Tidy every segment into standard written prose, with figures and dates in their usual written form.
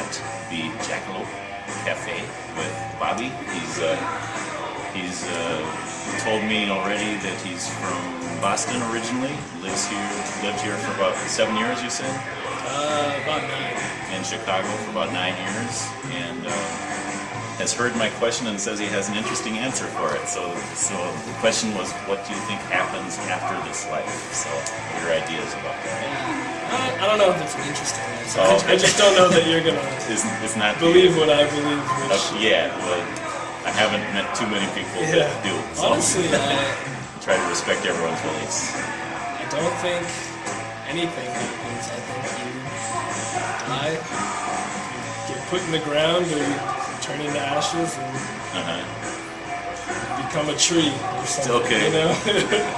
at the Jackalope Cafe with Bobby. He's told me already that he's from Boston originally. Lived here for about 7 years, you said? About 9. In Chicago for about 9 years, and has heard my question and says he has an interesting answer for it. So the question was, what do you think happens after this life? So what are your ideas about that? Yeah. I don't know if it's an interesting answer. Oh, okay. I just don't know that you're gonna it's not believe what I believe. Yeah, well, I haven't met too many people that do. So Honestly, try to respect everyone's beliefs. I don't think anything happens. I think you die, you get put in the ground, or you turn into ashes and become a tree or something. Okay. You know?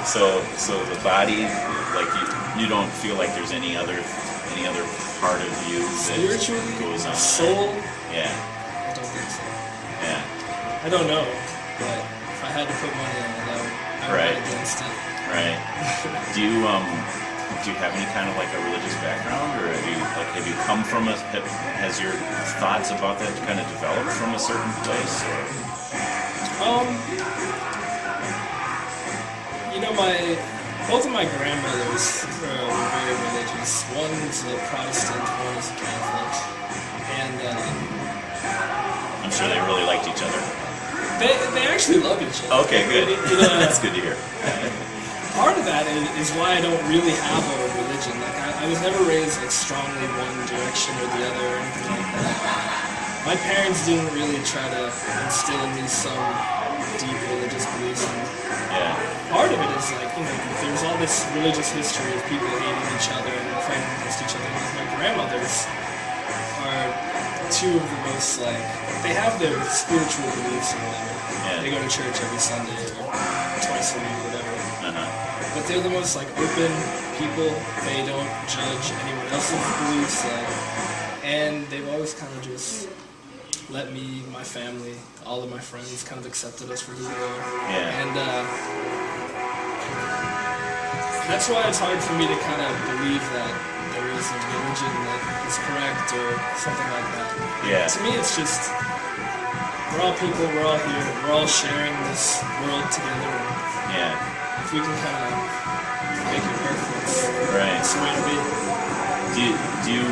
So the body, like you don't feel like there's any other part of you that Spiritually, goes on. soul. Yeah. I don't think so. Yeah. I don't know, but if I had to put money on it, I would Right. bet against it. Right. Do you have any kind of like a religious background, or have you come from has your thoughts about that kind of developed from a certain place, or? Both of my grandmothers were very religious. One's a Protestant, one is a Catholic, and I'm sure they really liked each other. they actually love each other. Okay, good. That's good to hear. Part of that is why I don't really have a religion. Like I was never raised like strongly one direction or the other or anything like that. My parents didn't really try to instill in me some deep religious beliefs. And part of it is like, there's all this religious history of people hating each other and fighting against each other. Like my grandmothers are two of the most they have their spiritual beliefs or whatever. Yeah. They go to church every Sunday or twice a week, whatever. But they're the most open people. They don't judge anyone else's beliefs, and they've always kind of just let me, my family, all of my friends kind of accepted us for who we are. Yeah. And that's why it's hard for me to kind of believe that there is a religion that is correct or something like that. Yeah. To me, it's just we're all people. We're all here. We're all sharing this world together. Yeah. If we can kind of make it work, it's the way to be. Do you,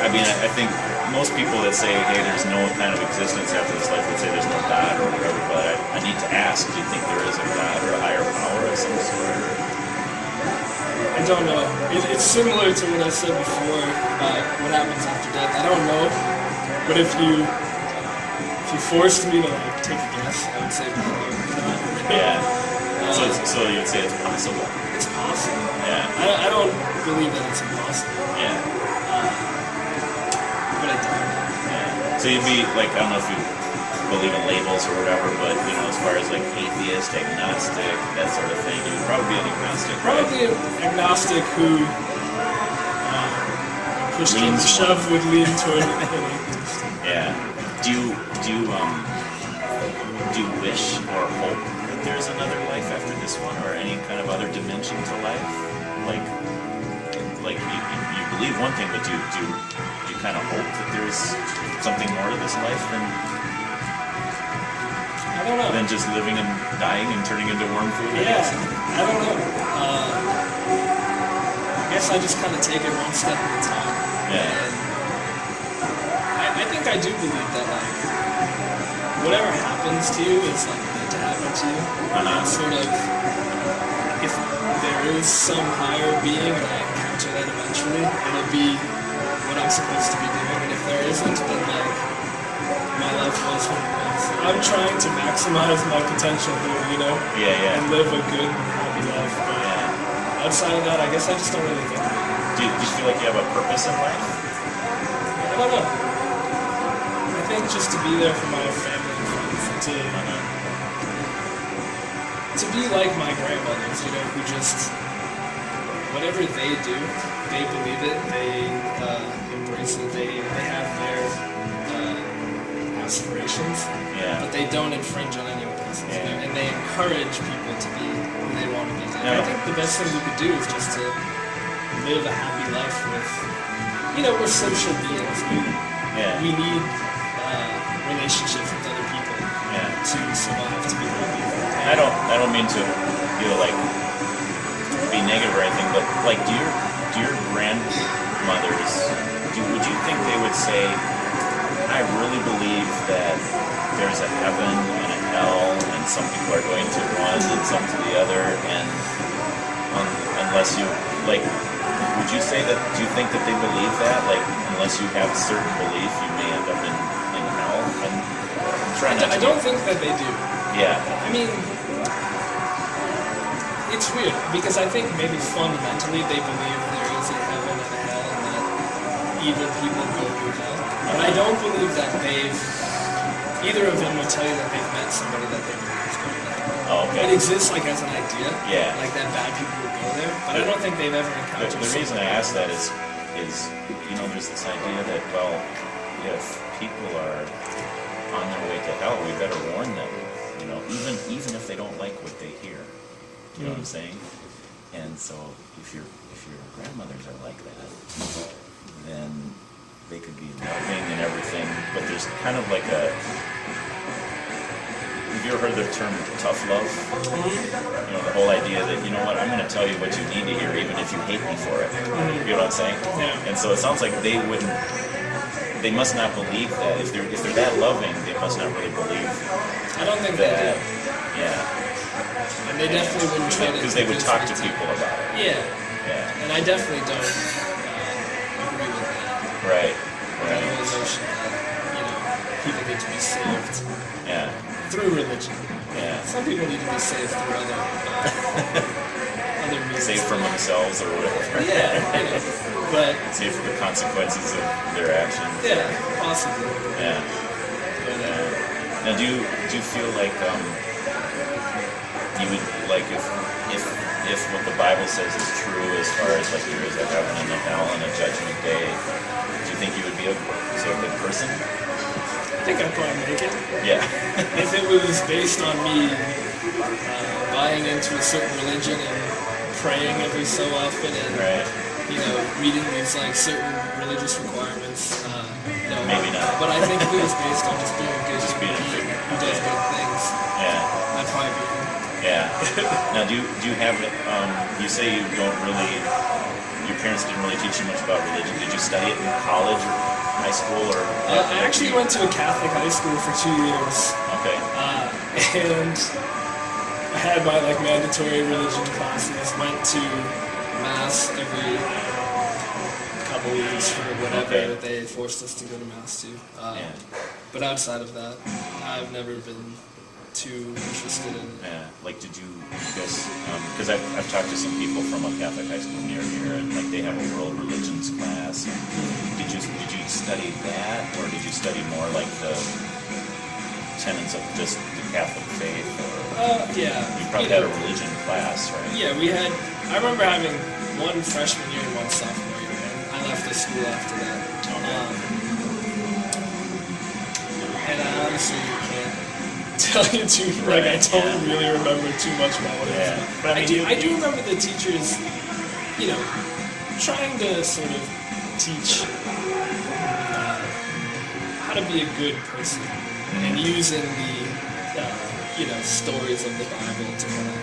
I think most people that say, hey, there's no kind of existence after this life would say there's no God or whatever, but I need to ask, do you think there is a God or a higher power of some sort? I don't know. It's similar to what I said before about what happens after death. I don't know, but if you forced me to take a guess, I would say no. Yeah. So you'd say it's possible? It's possible. Yeah. I don't believe that it's impossible. Yeah. But I don't. Yeah. So you'd be I don't know if you believe in labels or whatever, but as far as atheist, agnostic, that sort of thing, you'd probably be an agnostic, right? Probably an agnostic who push came to shove would lean toward an atheist. Yeah. Do you wish or hope that there's another life after this one, or any kind of other dimension to life? You believe one thing, but do you kind of hope that there's something more to this life I don't know. than just living and dying and turning into worm food? Yeah, I don't know. I guess I just kind of take it one step at a time. Yeah. And I think I do believe that whatever happens to you is meant to happen to you. Sort of, if there is some higher being and I encounter that eventually, it'll be what I'm supposed to be doing. And if there isn't, then my life was what it was. I'm trying to maximize my potential here, Yeah. and live a good, happy life. But outside of that, I guess I just don't really think about it. Do you feel like you have a purpose in life? I don't know. I think just to be there for my family and friends, and to be like my grandmothers, who just, whatever they do, they believe it, they embrace it, they have their aspirations, but they don't infringe on anyone else's, and they encourage people to be who they want to be. I think the best thing we could do is just to live a happy life with we're social beings. Yeah. We need relationships with other people Yeah. to survive, to be happy. I don't mean to, be negative or anything, but like, do your grandmothers, would you think they would say, I really believe that there's a heaven and a hell, and some people are going to one and some to the other, and unless you, like, would you say that, do you think that they believe that? Like, unless you have a certain belief, you may end up in hell? I don't think that they do. Yeah. I mean, it's weird, because I think maybe fundamentally they believe there is a heaven and a hell, and that evil people go to hell. But I don't believe that either of them would tell you that they've met somebody that they believe is going to hell. Oh, okay. It exists like as an idea, Yeah. like that bad people would go there, but I don't think they've ever encountered The reason I ask that is there's this idea that, well, if people are on their way to hell, we better warn them, even if they don't like what they hear. You know what I'm saying? And so if your grandmothers are like that, then they could be loving and everything, but there's kind of like have you ever heard the term tough love? The whole idea that, I'm going to tell you what you need to hear even if you hate me for it. You know what I'm saying? Yeah. And so it sounds like they must not believe that. If they're that loving, they must not really believe I don't think that. they do. Yeah. And they definitely wouldn't try to... Because they would talk to people about it. Yeah. Yeah. And I definitely don't agree with that. Right. That whole notion that, people need to be saved Yeah. through religion. Yeah. Some people need to be saved through other means. Saved from themselves or whatever. Yeah, but... Saved from the consequences of their actions. Yeah, possibly. Yeah. But, Now, do you feel like you would, like, if what the Bible says is true as far as like there is a heaven and a hell and a judgment day, do you think you would be a good person? I think I'd probably make it. Yeah. If it was based on me buying into a certain religion and praying every so often and Right. Reading these like certain religious requirements, no. Maybe not. But I think if it was based on just being a good being a human good- being who does good things, Yeah. I'd probably be him. Yeah. Now, do you have you say you don't really, your parents didn't really teach you much about religion. Did you study it in college or high school or? I actually went to a Catholic high school for 2 years. Okay. And I had my mandatory religion classes, went to mass every couple weeks for whatever that they forced us to go to mass to. But outside of that, I've never been too interested in it. Yeah. Like, did you guys, because I've talked to some people from a Catholic high school near here, and like they have a world religions class. Did you study that, or did you study more like the tenets of just the Catholic faith? Or, Yeah. You probably had a religion class, right? Yeah, we had. I remember having one freshman year and one sophomore year, and I left the school after that. And I honestly can't tell you I don't really remember too much about what it was. But I do remember the teachers, trying to sort of teach how to be a good person and using the stories of the Bible to kind of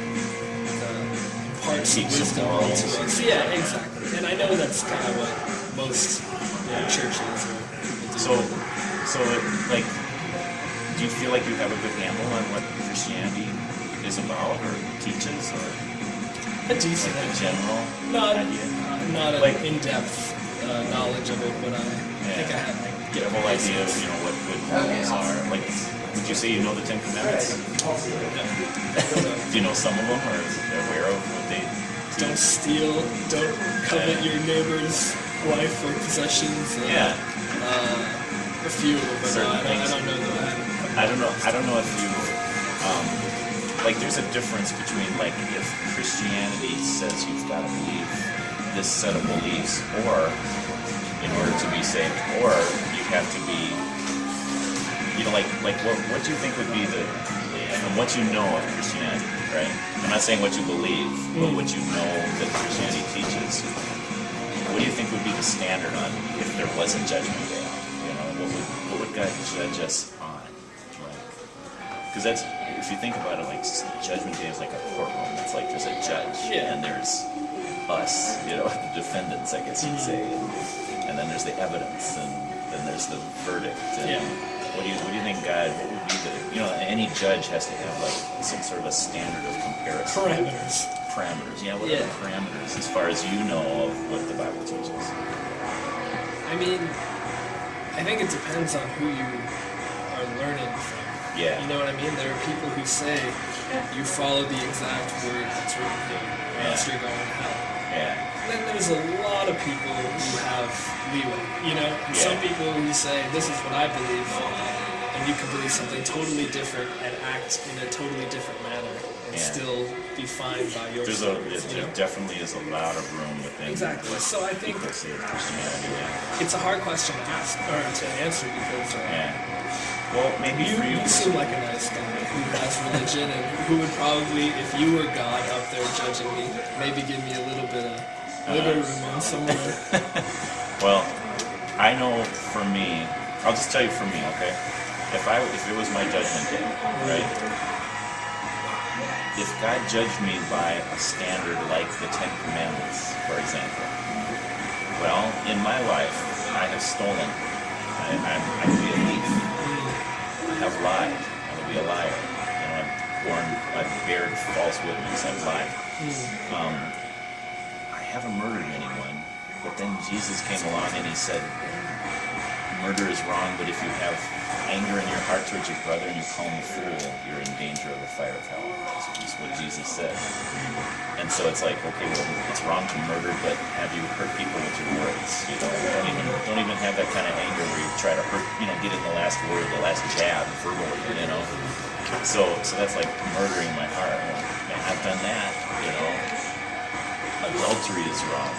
impart some wisdom to us. Yeah, exactly. And I know that's kind of what most churches or people do. So like, do you feel like you have a good handle on what Christianity is about or teaches, or a decent like the general idea? Not an in-depth knowledge of it, but I think I have get a whole idea of what good morals are. Like, would you say you know the Ten Commandments? Do you know some of them, or is aware of what they teach? Don't steal. Don't covet your neighbor's wife or possessions. A few of them, but I don't know that. I don't know if you like. There's a difference between like if Christianity says you've got to believe this set of beliefs, or in order to be saved, or you have to be, like what do you think would be from what you know of Christianity, right? I'm not saying what you believe, but what you know that Christianity teaches. what do you think would be the standard on if there was a judgment day? You know, what would God judge us on? Because that's, if you think about it, like judgment day is like a courtroom. It's like there's a judge, and there's us, you know, the defendants, I guess you'd say, and then there's the evidence, and then there's the verdict. And what do you think God? What would be the, you know, any judge has to have like some sort of a standard of comparison. Parameters. Yeah. What are the parameters as far as you know of what the Bible teaches? I mean, I think it depends on who you are learning from. Yeah. You know what I mean? There are people who say you follow the exact word that's written here, or else you're going to hell. Yeah. And then there's a lot of people who have leeway, you know? And some people who say, this is what I believe, and you can believe something totally different and act in a totally different manner and still be fine by your standards, there definitely is a lot of room within exactly. So I think people say of Christianity. it's a hard question to ask, or to answer, because well, maybe for you, you seem like a nice guy who has religion and who would probably, if you were God up there judging me, maybe give me a little bit of room somewhere. Well, I know for me, I'll just tell you for me, okay? If it was my judgment day, right? If God judged me by a standard like the Ten Commandments, for example, well, in my life, I have stolen. I would be a thief. I have lied. I would be a liar. You know, I've bared false witness. I've lied. I haven't murdered anyone, but then Jesus came along and he said, murder is wrong, but if you have anger in your heart towards your brother and you call him a fool, you're in danger of the fire of hell. That's what Jesus said. And so it's like, okay, well, it's wrong to murder, but have you hurt people with your words? You know, don't even have that kind of anger where you try to hurt, you know, get in the last word, the last jab verbally, you know. So that's like murdering my heart. Man, I've done that, you know. Adultery is wrong,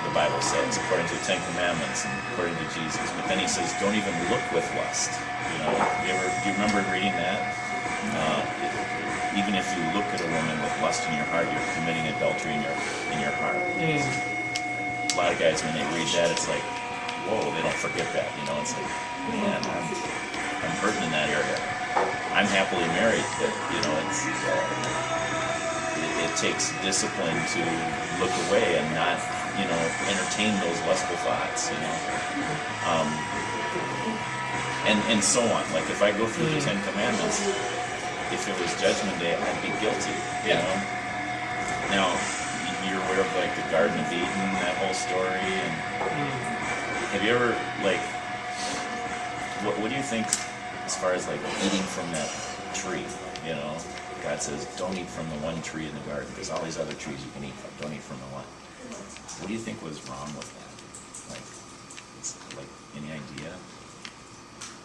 the Bible says, according to the Ten Commandments and according to Jesus. But then he says, don't even look with lust. You know, do you remember reading that? Even if you look at a woman with lust in your heart, you're committing adultery in your heart. A lot of guys, when they read that, it's like, whoa, they don't forget that. You know, it's like, man, I'm hurting in that area. I'm happily married, but you know, it takes discipline to look away and not, you know, entertain those lustful thoughts. You know. And so on. Like if I go through the Ten Commandments, if it was Judgment Day, I'd be guilty. You know. Now, you're aware of like the Garden of Eden, that whole story, and have you ever like, what do you think as far as like eating from that tree? You know, God says, don't eat from the one tree in the garden. There's all these other trees you can eat from. Don't eat from the one. What do you think was wrong with that? Like any idea?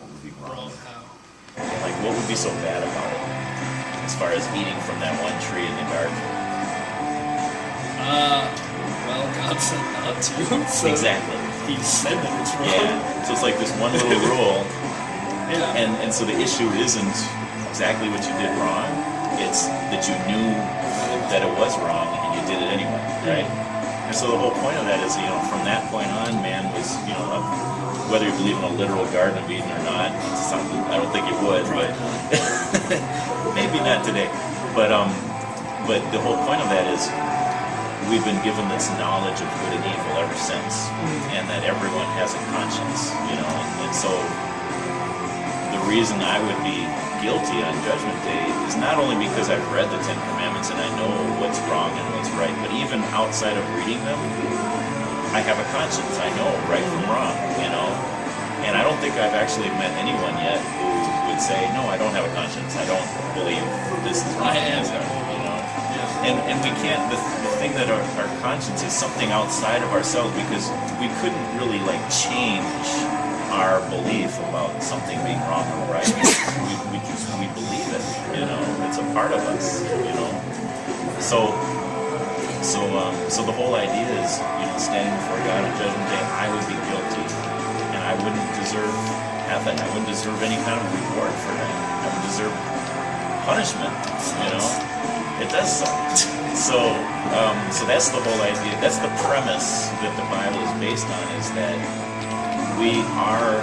What would be wrong? How? Like, what would be so bad about it as far as eating from that one tree in the garden? Well, God said not to. So exactly. He said that it's wrong. Yeah. So it's like this one little rule. Yeah. And so the issue isn't exactly what you did wrong. It's that you knew that it was wrong and you did it anyway, right? And so the whole point of that is, you know, from that point on, man was, you know, whether you believe in a literal Garden of Eden or not, something, I don't think you would, but maybe not today. But the whole point of that is we've been given this knowledge of good and evil ever since, and that everyone has a conscience, you know, and so the reason I would be guilty on Judgment Day is not only because I've read the Ten Commandments and I know what's wrong and what's right, but even outside of reading them, I have a conscience. I know right from wrong, you know. And I don't think I've actually met anyone yet who would say, no, I don't have a conscience. I don't believe this is wrong. You know. And we can't, the thing that our conscience is something outside of ourselves, because we couldn't really like change our belief about something being wrong or right. We believe it, you know. It's a part of us, you know. So the whole idea is, you know, standing before God on Judgment Day, I would be guilty, and I wouldn't deserve heaven. I wouldn't deserve any kind of reward for that. I would deserve punishment, you know. It does suck. So that's the whole idea. That's the premise that the Bible is based on, is that we are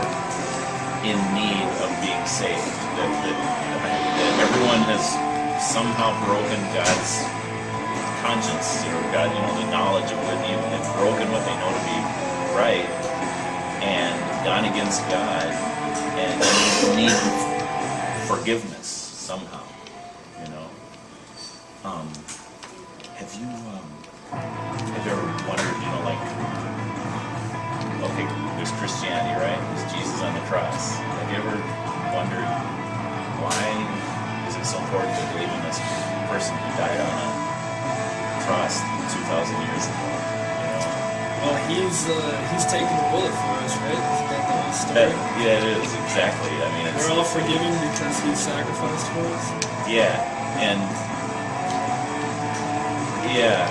in need of being saved. That everyone has somehow broken God's conscience, or God, the knowledge of what evil, and broken what they know to be right, and gone against God, and need forgiveness somehow. Have you ever wondered, like, okay, there's Christianity, right? There's Jesus on the cross. Have you ever wondered why is it so important to believe in this person who died on a cross 2,000 years ago? Well, he's taking the bullet for us, right? Isn't that the whole story? Yeah, it is, exactly. I mean, we're all forgiven because he sacrificed for us. Yeah, and yeah.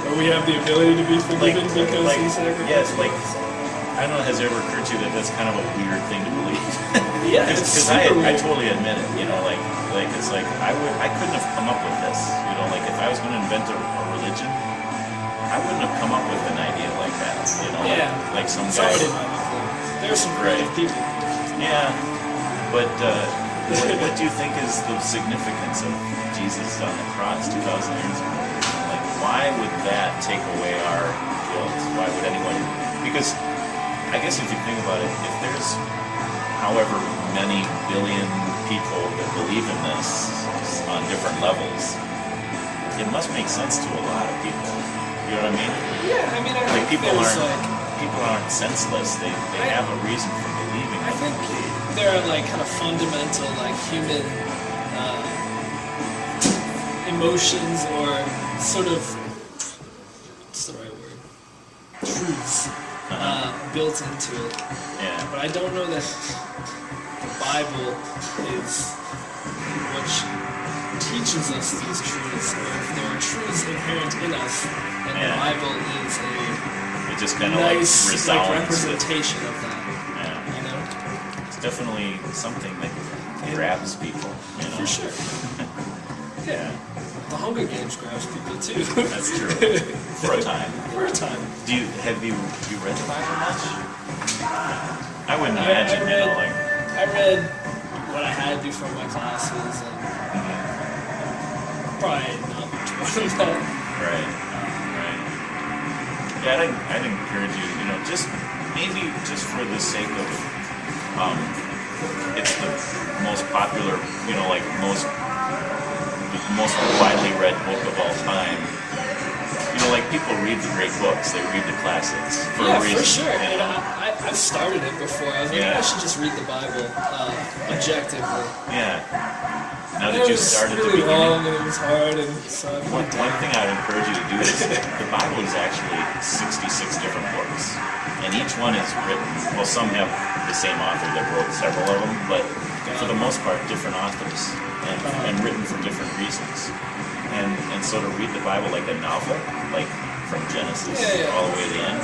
Or we have the ability to be forgiven because he sacrificed. Yes, I don't know, has it ever occurred to you that that's kind of a weird thing to believe? Yeah, because I totally admit it. It's like I couldn't have come up with this. If I was going to invent a religion, I wouldn't have come up with an idea like that. Yeah. Like some guy. There's some creative people. Yeah, but what do you think is the significance of Jesus on the cross 2,000 years ago? Why would that take away our guilt? Why would anyone? Because I guess if you think about it, if there's however many billion people that believe in this on different levels, it must make sense to a lot of people. You know what I mean? Yeah, I mean, I think people aren't senseless. They have a reason for believing. I think there are kind of fundamental human emotions, or sort of, what's the right word? Truths built into it. Yeah. But I don't know that the Bible is what teaches us these truths, or if there are truths inherent in us, and the Bible is it just kind of nice resounds representation of that. Yeah. It's definitely something that grabs people. For sure. Yeah. The Hunger Games grabs people too. That's true. For a time. For a time. Have you read the Bible much? I wouldn't imagine. I read what I had to do for my classes, and probably not much more than that. Right. Yeah, I'd encourage you. Just for the sake of, it's the most popular. Most widely read book of all time. People read the great books, they read the classics for a reason. For sure. And I've started it before. I was like, I should just read the Bible objectively. Yeah. Now that you started really the beginning, long, and it was hard, and so one thing I'd encourage you to do is the Bible is actually 66 different books, and each one is written. Well, some have the same author that wrote several of them, but for the most part, different authors. And written for different reasons, and so to read the Bible like a novel, like from Genesis all the way to the end,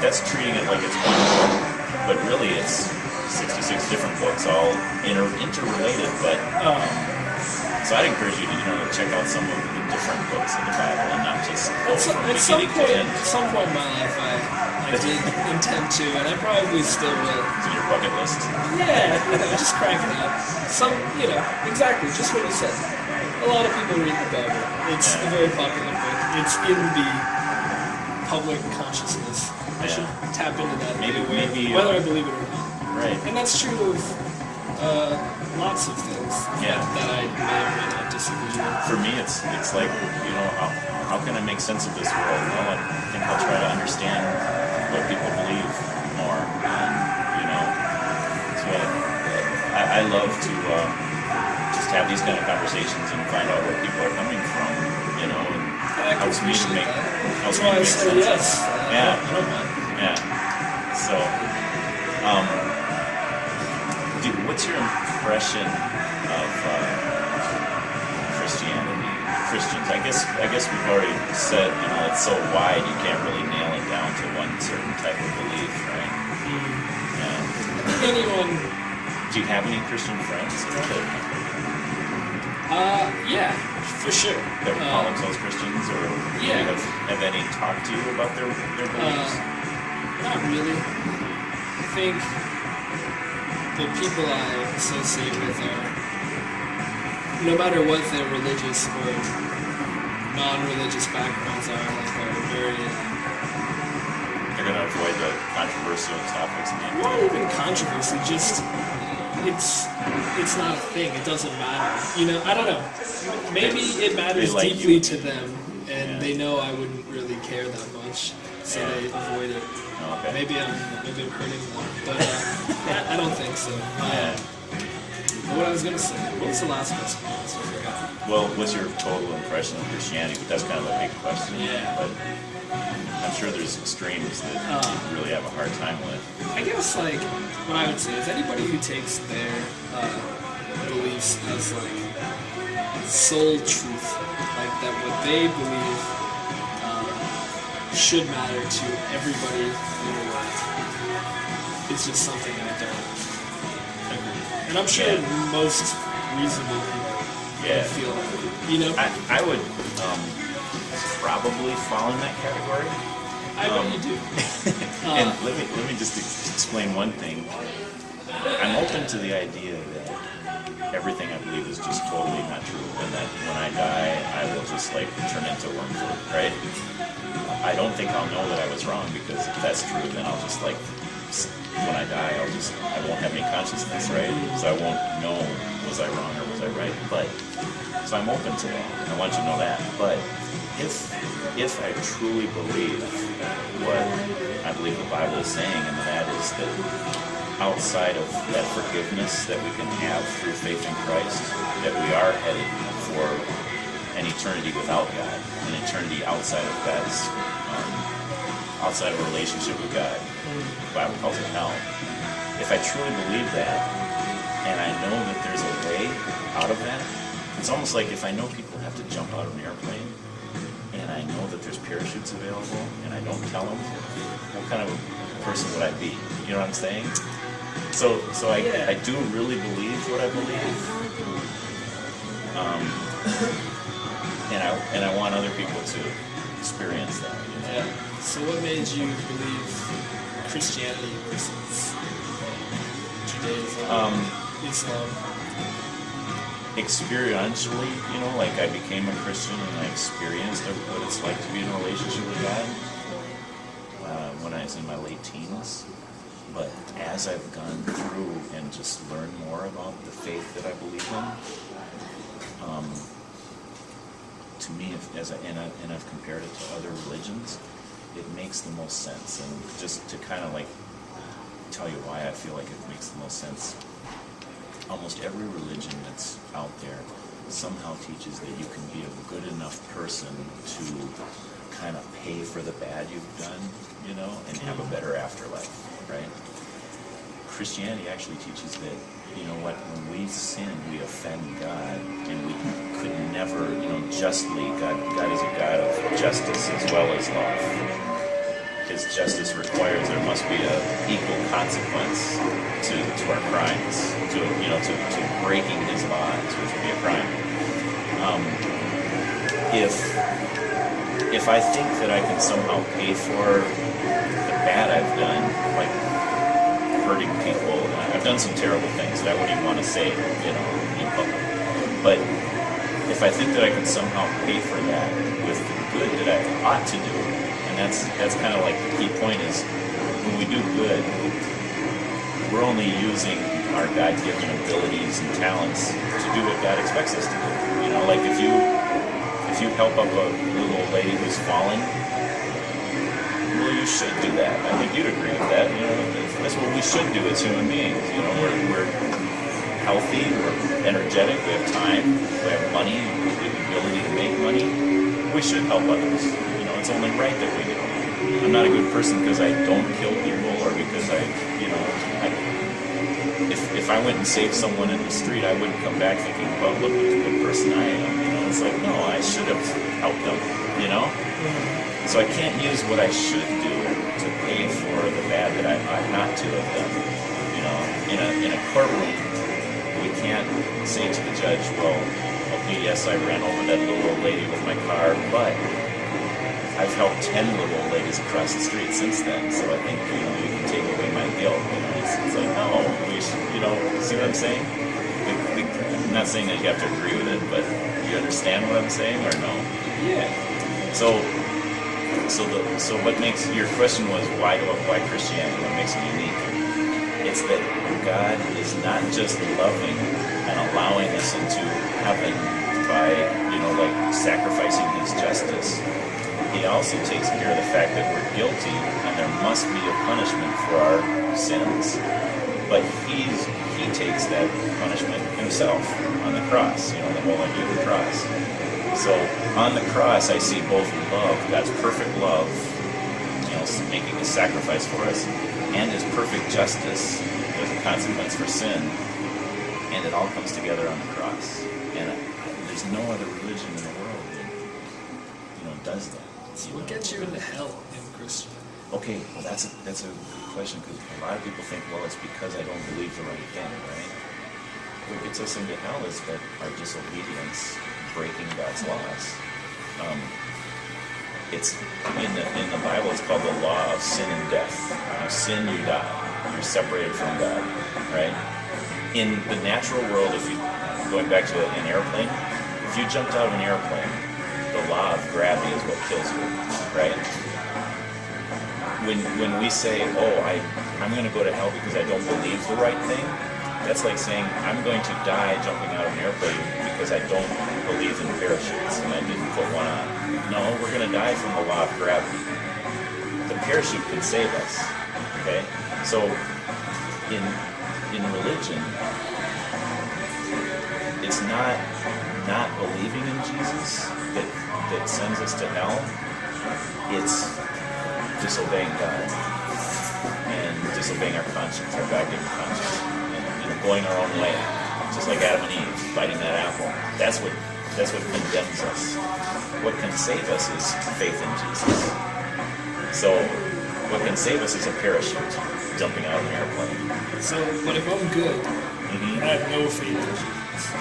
that's treating it like it's one book, but really it's 66 different books, all interrelated. But so I'd encourage you to check out some of the different books in the Bible and not just go from beginning to end. At some point in my life, I did intend to, and I probably still will. Is it your bucket list? Yeah, just crank it out. Exactly, just what you said. A lot of people read the Bible. It's a very popular book. It's in the public consciousness. I should tap into that. Maybe whether I believe it or not. Right. And that's true of lots of things that I may or may not disagree with. For me, it's like, how can I make sense of this world? Well, I think I'll try to understand what people believe more. So I love to just have these kind of conversations and find out where people are coming from, and helps me to make That's why I say yes. Yeah. I don't mind. Yeah. So, what's your impression of Christians? I guess we've already said, it's so wide you can't really nail it down to one certain type of belief, right? Anyone? Do you have any Christian friends? Yeah, for sure. That would call themselves Christians, or yeah. have any talked to you about their beliefs? Not really. I think the people I associate with are, no matter what their religious or non-religious backgrounds are very. They're going to avoid the controversial topics. Not even controversy, just it's not a thing. It doesn't matter. You know, I don't know. Maybe it matters like deeply you. to them, and Yeah. they know I wouldn't really care that much, so they avoid it. Oh, okay. Maybe I'm hurting them, but I don't think so. Yeah. What I was gonna say. What was the last question? I forgot. Well, what's your total impression of Christianity? But that's kind of a big question. Yeah. But I'm sure there's extremes that you really have a hard time with. I guess like what I would say is anybody who takes their beliefs as like sole truth, like that what they believe should matter to everybody in the world, it's just something I don't agree. And I'm sure most reasonable people feel that way. You know? I would probably fall in that category. I bet you do. And let me just explain one thing. I'm open to the idea that everything I believe is just totally not true, and that when I die, I will just like turn into worm food, right? I don't think I'll know that I was wrong, because if that's true, then I'll just like, when I die, I won't have any consciousness, right? So I won't know, was I wrong or was I right? But, so I'm open to that. I want you to know that. But if I truly believe what I believe the Bible is saying, and that is that outside of that forgiveness that we can have through faith in Christ, that we are headed for an eternity without God, an eternity outside of God's, outside of a relationship with God. The Bible calls it hell. If I truly believe that, and I know that there's a way out of that, it's almost like if I know people have to jump out of an airplane, and I know that there's parachutes available, and I don't tell them, what kind of a person would I be? You know what I'm saying? So I do really believe what I believe, and I want other people to experience that. You know? Yeah. So what made you believe Christianity versus Judaism, Islam? Experientially, you know, like I became a Christian and I experienced what it's like to be in a relationship with God when I was in my late teens. But as I've gone through and just learned more about the faith that I believe in, to me, and I've compared it to other religions, it makes the most sense. And just to kind of like tell you why I feel like it makes the most sense, almost every religion that's out there somehow teaches that you can be a good enough person to kind of pay for the bad you've done, you know, and have a better afterlife, right? Christianity actually teaches that, you know what, when we sin, we offend God, and we could never, you know, justly, God is a God of justice as well as love. His justice requires there must be an equal consequence to our crimes, to breaking his laws, which would be a crime. If I think that I can somehow pay for the bad I've done, like hurting people, I've done some terrible things that I wouldn't even want to say, you know, in public. But if I think that I can somehow pay for that with the good that I ought to do, and that's kind of like the key point is when we do good, we're only using our God-given abilities and talents to do what God expects us to do. You know, like if you help up a little old lady who's falling, well, you should do that. I think you'd agree with that. You know, that's what we should do as human beings. You know, we're healthy, we're energetic, we have time, we have money, we have the ability to make money. We should help others. You know, it's only right that we do. I'm not a good person because I don't kill people, or because if I went and saved someone in the street, I wouldn't come back thinking, well, look what a good person I am. You know, it's like, no, I should have helped them, you know? So I can't use what I should do to pay for the bad that I ought not to have done. You know, in a courtroom, we can't say to the judge, well, okay, okay, yes, I ran over that little old lady with my car, but I've helped 10 little old ladies across the street since then, so I think, you can take away my guilt. It's like, no, we should, see what I'm saying? I'm not saying that you have to agree with it, but you understand what I'm saying, or no? Yeah. So what makes, your question was why Christianity, what makes it unique? It's that God is not just loving and allowing us into heaven by, sacrificing his justice. He also takes care of the fact that we're guilty and there must be a punishment for our sins. But he takes that punishment himself on the cross, the whole idea of the cross. So on the cross I see both love, God's perfect love, making a sacrifice for us, and his perfect justice as a consequence for sin. And it all comes together on the cross. And there's no other religion in the world that, does that. So what gets you into hell in Christian? Okay, well that's a good question, because a lot of people think, well, it's because I don't believe the right thing, right? What gets us into hell is that our disobedience, breaking God's laws. It's in the Bible. It's called the law of sin and death. You sin, you die. You're separated from God, right? In the natural world, going back to an airplane, if you jumped out of an airplane, the law of gravity is what kills you, right? When we say, I'm going to go to hell because I don't believe the right thing, that's like saying, I'm going to die jumping out of an airplane because I don't believe in parachutes and I didn't put one on. No, we're going to die from the law of gravity. The parachute can save us, okay? So in religion, it's not believing in Jesus that sends us to hell. It's disobeying God and disobeying our conscience, our God-given conscience, and going our own way, just like Adam and Eve biting that apple. That's what condemns us. What can save us is faith in Jesus. So what can save us is a parachute, jumping out of an airplane. So, but if I'm good, and I have no faith in Jesus,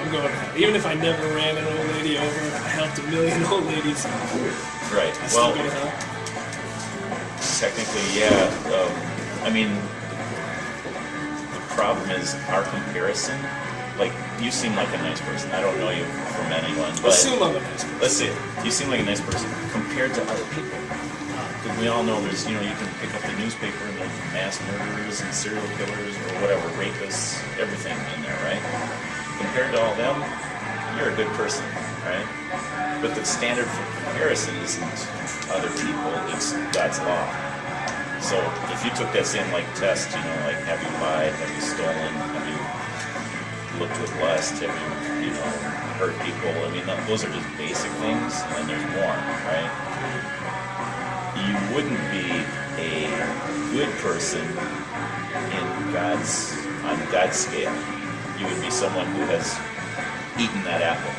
I'm going to hell. Even if I never ran an old lady over, I helped 1 million old ladies. Right. I still go to hell. Technically, yeah. The problem is our comparison. Like, you seem like a nice person. I don't know you from anyone, but assume I'm a nice person. Let's see. You seem like a nice person compared to other people. Because we all know there's, you can pick up the newspaper and there's mass murderers and serial killers or whatever, rapists, everything in there, right? Compared to all them, you're a good person, right? But the standard for comparison isn't other people, it's God's law. So if you took that same test, like have you lied, have you stolen, have you looked with lust, have you, hurt people, those are just basic things, and there's more, right? You wouldn't be a good person on God's scale. You would be someone who has eaten that apple,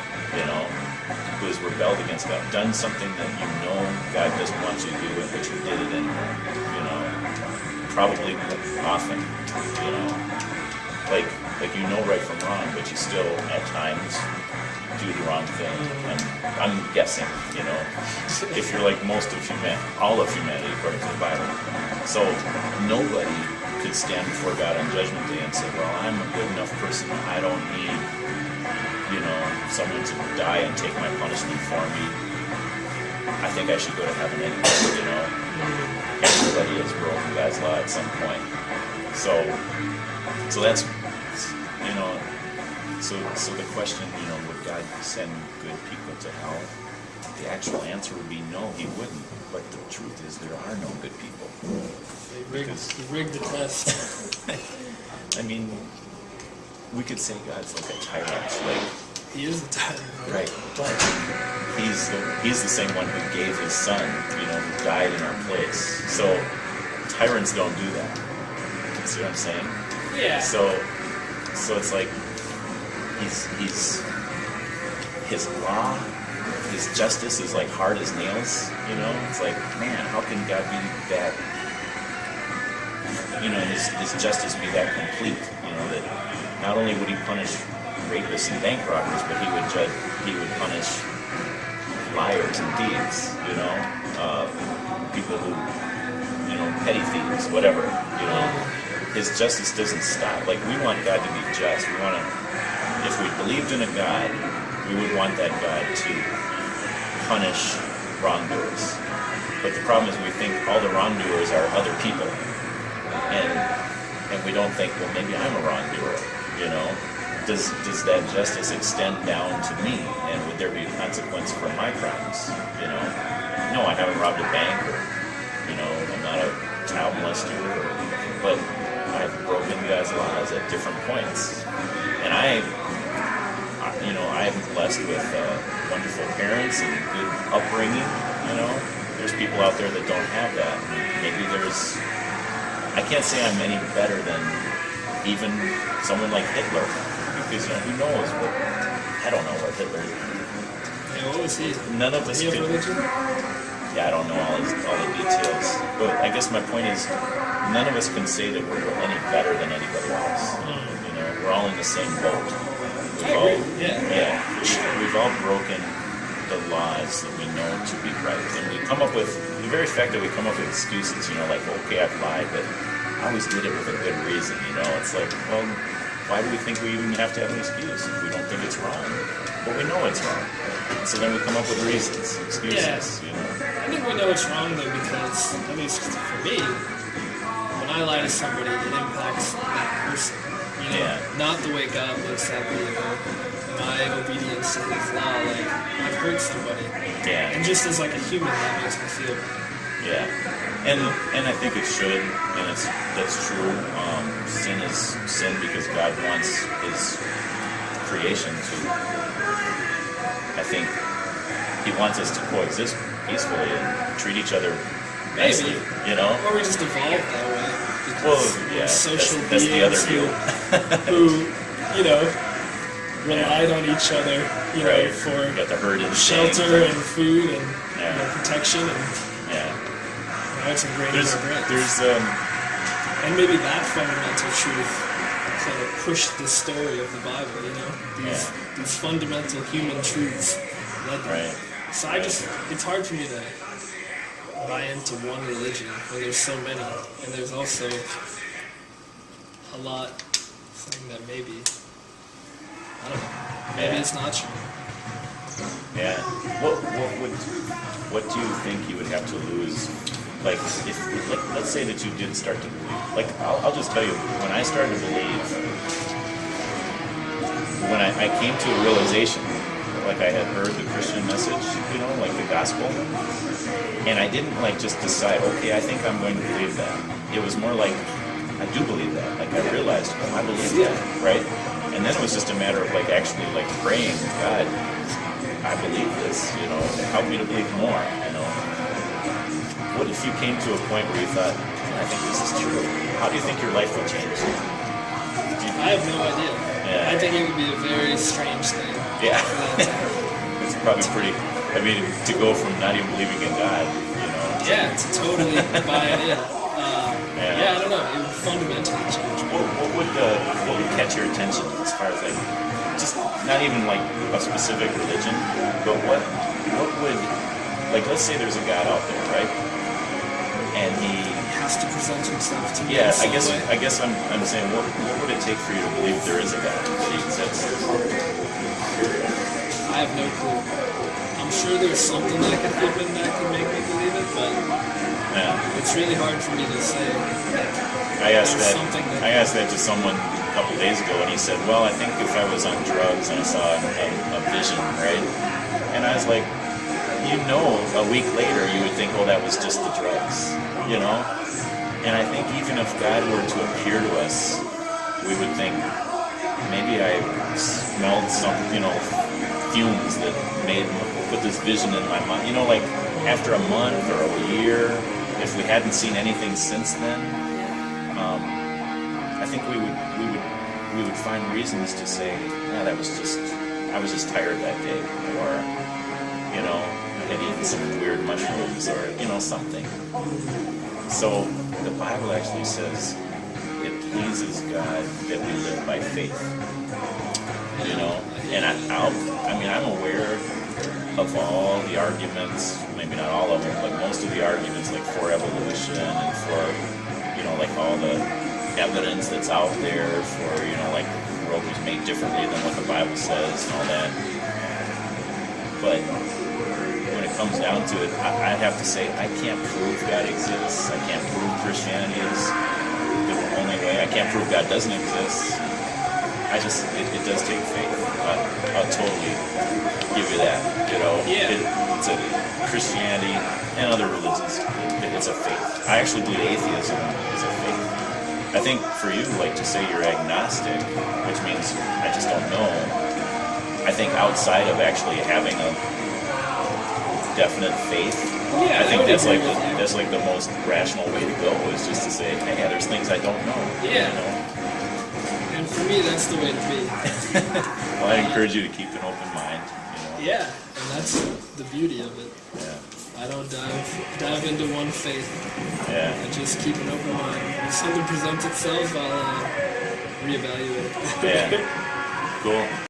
who has rebelled against God, done something that God doesn't want you to do, but you did it anyway, probably often, like right from wrong, but you still at times do the wrong thing. I'm guessing, if you're like most of humanity, all of humanity according to the Bible. So nobody could stand before God on Judgment Day and say, well, I'm a good enough person, I don't need someone to die and take my punishment for me. I think I should go to heaven anyway, Everybody has broken God's law at some point. So that's, so the question, would God send good people to hell? The actual answer would be no, he wouldn't. But the truth is there are no good people. He rigged the test. We could say God's like a tyrant, he is the tyrant, right? But he's the same one who gave his son, who died in our place. So tyrants don't do that. See what I'm saying? Yeah. So it's like he's his law, his justice is like hard as nails. It's like, man, how can God be that? His justice be that complete? That not only would he punish rapists and bank robbers, but he would punish liars and thieves, people who, petty thieves, whatever, His justice doesn't stop. Like, we want God to be just. We want to, if we believed in a God, we would want that God to punish wrongdoers. But the problem is we think all the wrongdoers are other people. And we don't think, well, maybe I'm a wrongdoer, Does that justice extend down to me? And would there be a consequence for my crimes? No, I haven't robbed a bank, or, I'm not a child molester, but I've broken God's laws at different points. And I'm blessed with wonderful parents and good upbringing, There's people out there that don't have that. Maybe I can't say I'm any better than even someone like Hitler, because who knows what, I don't know what Hitler. Yeah, what was he? None of us Any could. religion? Yeah, I don't know all the details, but I guess my point is, none of us can say that we're any better than anybody else. We're all in the same boat. We've all broken the laws that we know to be right, and we come up with the very fact that we come up with excuses. Like, okay, I've lied, but I always did it with a good reason. It's like, well, why do we think we even have to have an excuse if we don't think it's wrong? But we know it's wrong, so then we come up with reasons, excuses. I think we know it's wrong though, because at least for me, when I lie to somebody, it impacts that person. Not the way God looks at me, or my obedience to His law. Like, I've hurt somebody, and just as like a human, that makes me feel bad. Yeah, and I think it should, and that's true. Sin is sin because God wants His creation to. I think He wants us to coexist peacefully and treat each other nicely. Or we just evolved that way. Well, yeah, social that's the other view. Who, relied on each other, for got the herd shelter and food and protection, and it's ingrained in our brains. And maybe that fundamental truth kind of pushed the story of the Bible. These fundamental human truths. So it's hard for me to buy into one religion when there's so many, and there's also a lot saying that maybe, I don't know, maybe it's not true. Yeah. What do you think you would have to lose? Like, let's say that you did start to believe. Like, I'll just tell you, when I started to believe, when I came to a realization, like I had heard the Christian message, like the gospel, and I didn't just decide, okay, I think I'm going to believe that. It was more like, I do believe that. Like, I realized, I believe that, right? And then it was just a matter of actually praying, God, I believe this, help me to believe more, What if you came to a point where you thought, I think this is true? How do you think your life would change? I have no idea. Yeah. I think it would be a very strange thing. Yeah. It's probably pretty, to go from not even believing in God, Yeah, to totally buy it in. I don't know. It would fundamentally change. What would catch your attention as far as just not even a specific religion, but what would, let's say there's a God out there, right? And He has to present Himself to me. Yeah, I guess I'm saying, what would it take for you to believe there is a God, that He exists? I have no clue. I'm sure there's something that could happen that could make me believe it, but it's really hard for me to say. I asked that to someone a couple days ago, and he said, well, I think if I was on drugs and I saw a vision, right? And I was like, a week later you would think, oh, that was just the drugs, And I think even if God were to appear to us, we would think, maybe I smelled some, fumes that put this vision in my mind. After a month or a year, if we hadn't seen anything since then, I think we would find reasons to say, yeah, I was just tired that day, or I had eaten some weird mushrooms, or something. So the Bible actually says it pleases God that we live by faith. you know. And I'm aware of all the arguments, maybe not all of them, but most of the arguments, like for evolution and for, you know, like all the evidence that's out there for, you know, like the world was made differently than what the Bible says and all that. But when it comes down to it, I have to say I can't prove God exists. I can't prove Christianity is the only way. I can't prove God doesn't exist. It does take faith. I'll totally give you that. You know, it's a Christianity and other religions. It's a faith. I actually believe atheism is a faith. I think for you, like to say you're agnostic, which means I just don't know. I think outside of actually having a definite faith, I think that's like the most rational way to go is just to say, hey, there's things I don't know. Yeah. You know? And for me, that's the way to be. Well, I encourage you to keep an open mind. You know? Yeah, and that's the beauty of it. Yeah. I don't dive into one faith. Yeah. I just keep an open mind. If something presents itself, I'll reevaluate. Yeah. Cool.